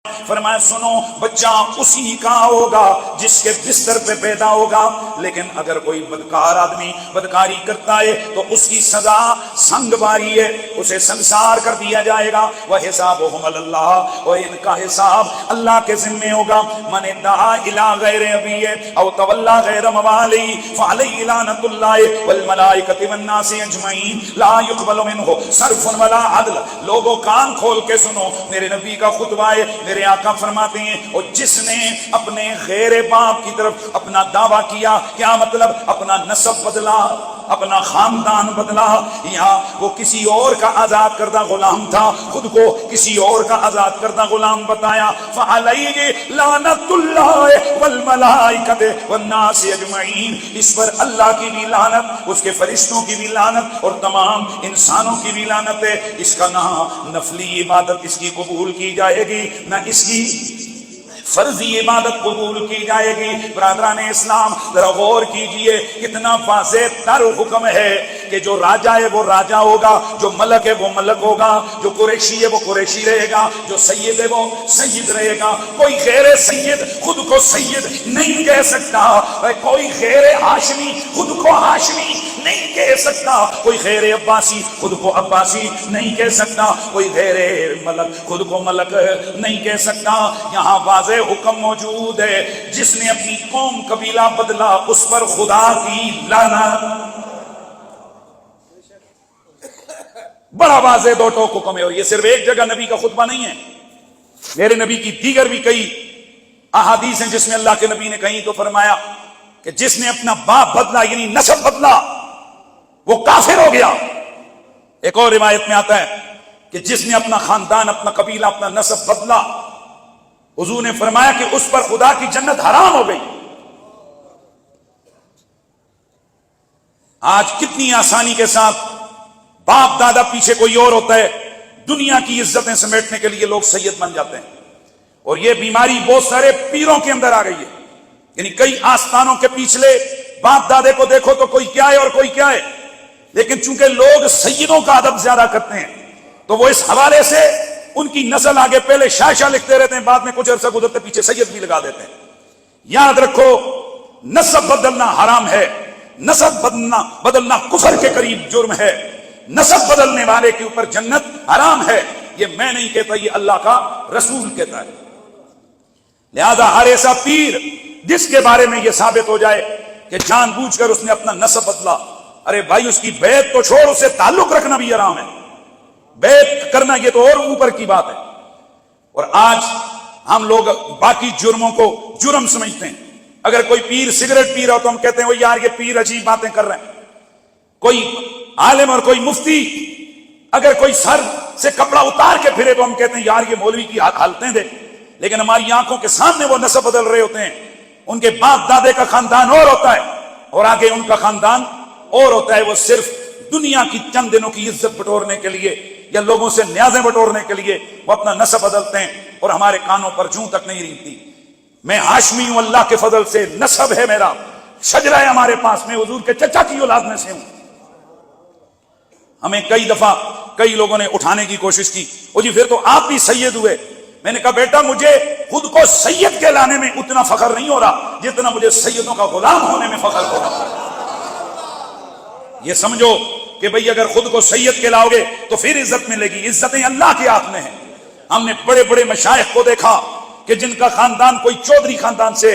فرمایا سنو بچہ اسی کا ہوگا جس کے بستر پہ پیدا ہوگا، لیکن اگر کوئی بدکار آدمی بدکاری کرتا ہے تو اس کی سزا سنگ باری ہے، اسے سنسار کر دیا جائے گا۔ وَحِسَابُهُمْ عَلَى اللَّهِ، اور ان کا حساب اللہ کے ذمے ہوگا۔ مَنِ ادَّعَىٰ إِلَىٰ غَيْرِ أَبِيهِ أَوْ تَوَلَّىٰ غَيْرَ مَوَالِهِ فَعَلَيْهِ لَعْنَةُ اللَّهِ وَالْمَلَائِكَةِ وَالنَّاسِ أَجْمَعِينَ لَا يُقْبَلُ مِنْهُ صَرْفٌ وَلَا عَدْلٌ۔ لوگوں کان کھول کے سنو، میرے نبی کا خطبہ ہے، میرے آقا فرماتے ہیں اور جس نے اپنے غیر باپ کی طرف اپنا دعویٰ کیا، کیا مطلب؟ اپنا نسب بدلا، اپنا خاندان بدلا، یا وہ کسی اور کا آزاد کردہ غلام تھا، خود کو کسی اور کا آزاد کردہ غلام بتایا، فَعَلَيْهِ لَعْنَةُ اللَّهِ وَالْمَلَائِكَةِ وَالنَّاسِ أَجْمَعِينَ۔ اس پر اللہ کی بھی لعنت، اس کے فرشتوں کی بھی لعنت اور تمام انسانوں کی بھی لعنت ہے۔ اس کا نہ نفلی عبادت اس کی قبول کی جائے گی، نہ اس کی فرضی عبادت قبول کی جائے گی۔ برادران اسلام ذرا غور کیجئے، کتنا واضح تر حکم ہے کہ جو راجا ہے وہ راجا ہوگا، جو ملک ہے وہ ملک ہوگا، جو قریشی ہے وہ قریشی رہے گا، جو سید ہے وہ سید رہے گا۔ کوئی غیر سید خود کو سید نہیں کہہ سکتا، کوئی غیر ہاشمی خود کو ہاشمی نہیں کہہ سکتا، کوئی غیر عباسی خود کو عباسی نہیں کہہ سکتا، کوئی غیر ملک خود کو ملک نہیں کہہ سکتا۔ یہاں واضح حکم موجود ہے، جس نے اپنی قوم قبیلہ بدلا اس پر خدا کی لعنت۔ بڑا واضح دو ٹوک حکم ہے، اور یہ صرف ایک جگہ نبی کا خطبہ نہیں ہے، میرے نبی کی دیگر بھی کئی احادیث ہیں جس میں اللہ کے نبی نے کہیں تو فرمایا کہ جس نے اپنا باپ بدلا یعنی نسب بدلا وہ کافر ہو گیا۔ ایک اور روایت میں آتا ہے کہ جس نے اپنا خاندان، اپنا قبیلہ، اپنا نسب بدلا، حضور نے فرمایا کہ اس پر خدا کی جنت حرام ہو گئی۔ آج کتنی آسانی کے ساتھ باپ دادا پیچھے کوئی اور ہوتا ہے، دنیا کی عزتیں سمیٹنے کے لیے لوگ سید بن جاتے ہیں، اور یہ بیماری بہت سارے پیروں کے اندر آ گئی ہے۔ یعنی کئی آستانوں کے پیچھے باپ دادے کو دیکھو تو کوئی کیا ہے اور کوئی کیا ہے، لیکن چونکہ لوگ سیدوں کا ادب زیادہ کرتے ہیں تو وہ اس حوالے سے ان کی نسل آگے پہلے شاہ شاہ لکھتے رہتے ہیں، بعد میں کچھ عرصہ گزرتے پیچھے سید بھی لگا دیتے ہیں۔ یاد رکھو نسب بدلنا حرام ہے، نسب بدلنا کفر کے قریب جرم ہے، نسب بدلنے والے کے اوپر جنت حرام ہے۔ یہ میں نہیں کہتا، یہ اللہ کا رسول کہتا ہے۔ لہذا ہر ایسا پیر جس کے بارے میں یہ ثابت ہو جائے کہ جان بوجھ کر اس نے اپنا نسب بدلا، ارے بھائی اس کی بیعت تو چھوڑ، اسے تعلق رکھنا بھی حرام ہے، بیعت کرنا یہ تو اور اوپر کی بات ہے۔ اور آج ہم لوگ باقی جرموں کو جرم سمجھتے ہیں۔ اگر کوئی پیر سگریٹ پی رہا ہو تو ہم کہتے ہیں وہ یار یہ پیر عجیب باتیں کر رہے ہیں۔ کوئی عالم اور کوئی مفتی اگر کوئی سر سے کپڑا اتار کے پھرے تو ہم کہتے ہیں یار یہ مولوی کی حالتیں دیکھ، لیکن ہماری آنکھوں کے سامنے وہ نسب بدل رہے ہوتے ہیں، ان کے باپ دادے کا خاندان اور ہوتا ہے اور آگے ان کا خاندان اور ہوتا ہے۔ وہ صرف دنیا کی چند دنوں کی عزت بٹورنے کے لیے یا لوگوں سے نیازیں بٹورنے کے لیے وہ اپنا نسب بدلتے ہیں، اور ہمارے کانوں پر جوں تک نہیں رینگتی۔ میں ہاشمی ہوں، اللہ کے فضل سے نسب ہے میرا، شجرہ ہے ہمارے پاس، میں حضور کے چچا کی اولاد میں سے ہوں۔ ہمیں کئی دفعہ کئی لوگوں نے اٹھانے کی کوشش کی، وہ جی پھر تو آپ بھی سید ہوئے۔ میں نے کہا بیٹا مجھے خود کو سید کہلانے میں اتنا فخر نہیں ہو رہا جتنا مجھے سیدوں کا غلام ہونے میں فخر ہو رہا۔ یہ سمجھو کہ بھئی اگر خود کو سید کہلاؤ گے تو پھر عزت ملے گی، عزتیں اللہ کے ہاتھ میں ہیں۔ ہم نے بڑے بڑے مشائخ کو دیکھا کہ جن کا خاندان کوئی چودھری خاندان سے،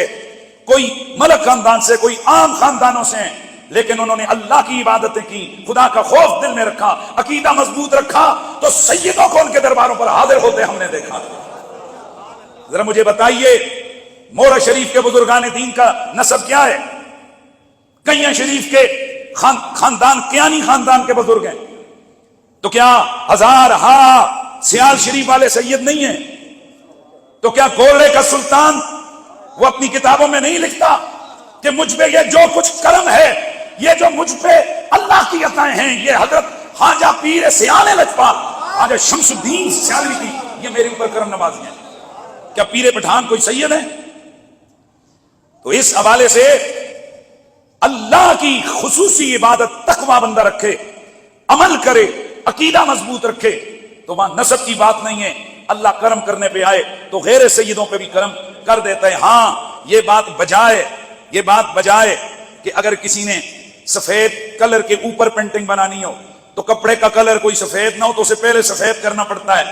کوئی ملک خاندان سے، کوئی عام خاندانوں سے ہیں، لیکن انہوں نے اللہ کی عبادتیں کی، خدا کا خوف دل میں رکھا، عقیدہ مضبوط رکھا، تو سیدوں کو ان کے درباروں پر حاضر ہوتے ہم نے دیکھا۔ ذرا مجھے بتائیے مورا شریف کے بزرگان دین کا نسب کیا ہے؟ کئیاں شریف کے خاندان کیانی خاندان کے بزرگ ہیں، تو کیا ہزار سیال شریف والے سید نہیں ہیں؟ تو کیا گولڑے کا سلطان وہ اپنی کتابوں میں نہیں لکھتا کہ مجھ پہ یہ جو کچھ کرم ہے، یہ جو مجھ پہ اللہ کی عطائیں ہیں، یہ حضرت خواجہ پیر سیال لجپال خواجہ شمس الدین سیالوی کی یہ میرے اوپر کرم نوازی ہیں؟ کیا پیر پٹھان کوئی سید ہے؟ تو اس حوالے سے اللہ کی خصوصی عبادت تقوی بندہ رکھے، عمل کرے، عقیدہ مضبوط رکھے، تو وہاں نسب کی بات نہیں ہے، اللہ کرم کرنے پہ آئے تو غیر سیدوں پہ بھی کرم کر دیتا ہے۔ ہاں یہ بات بجائے کہ اگر کسی نے سفید کلر کے اوپر پینٹنگ بنانی ہو تو کپڑے کا کلر کوئی سفید نہ ہو تو اسے پہلے سفید کرنا پڑتا ہے،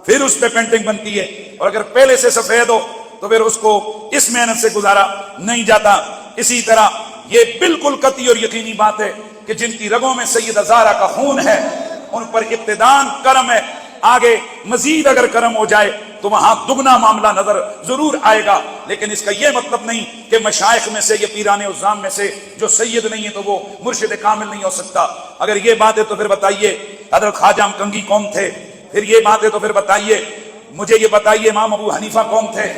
پھر اس پہ پینٹنگ بنتی ہے، اور اگر پہلے سے سفید ہو تو پھر اس کو اس محنت سے گزارا نہیں جاتا۔ اسی طرح یہ بالکل قطعی اور یقینی بات ہے کہ جن کی رگوں میں سیدہ زہرا کا خون ہے ان پر ابتداءً کرم ہے، آگے مزید اگر کرم ہو جائے تو وہاں دگنا معاملہ نظر ضرور آئے گا، لیکن اس کا یہ مطلب نہیں کہ مشائخ میں سے یا پیران عظام میں سے جو سید نہیں ہے تو وہ مرشد کامل نہیں ہو سکتا۔ اگر یہ بات ہے تو پھر بتائیے حضرت خواجہ کنگھی کون تھے؟ پھر یہ بات ہے تو پھر بتائیے مجھے یہ بتائیے امام ابو حنیفہ کون تھے؟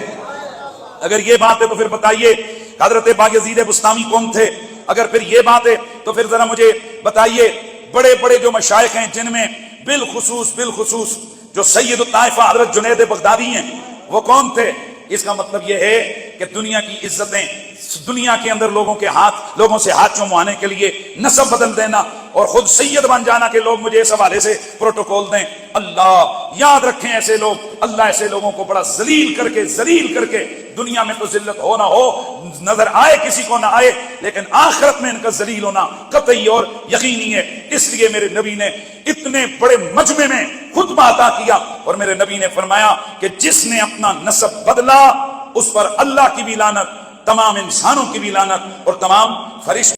اگر یہ بات ہے تو پھر بتائیے حضرت بایزید بستامی کون تھے؟ اگر پھر یہ بات ہے تو پھر ذرا مجھے بتائیے بڑے بڑے جو مشائخ ہیں جن میں بالخصوص جو سید الطائفہ حضرت جنید بغدادی ہیں وہ کون تھے؟ اس کا مطلب یہ ہے کہ دنیا کی عزتیں، دنیا کے اندر لوگوں سے ہاتھ چوموانے کے لیے نسب بدل دینا اور خود سید بن جانا کہ لوگ مجھے اس حوالے سے پروٹوکول دیں۔ اللہ یاد رکھیں ایسے لوگ، اللہ ایسے لوگوں کو بڑا ذلیل کر کے دنیا میں تو ذلت ہو نہ ہو، نظر آئے کسی کو نہ آئے، لیکن آخرت میں ان کا ذلیل ہونا قطعی اور یقینی ہے۔ اس لیے میرے نبی نے اتنے بڑے مجمع میں خطبہ عطا کیا اور میرے نبی نے فرمایا کہ جس نے اپنا نسب بدلا اس پر اللہ کی بھی لعنت، تمام انسانوں کی بھی لعنت اور تمام فرشتوں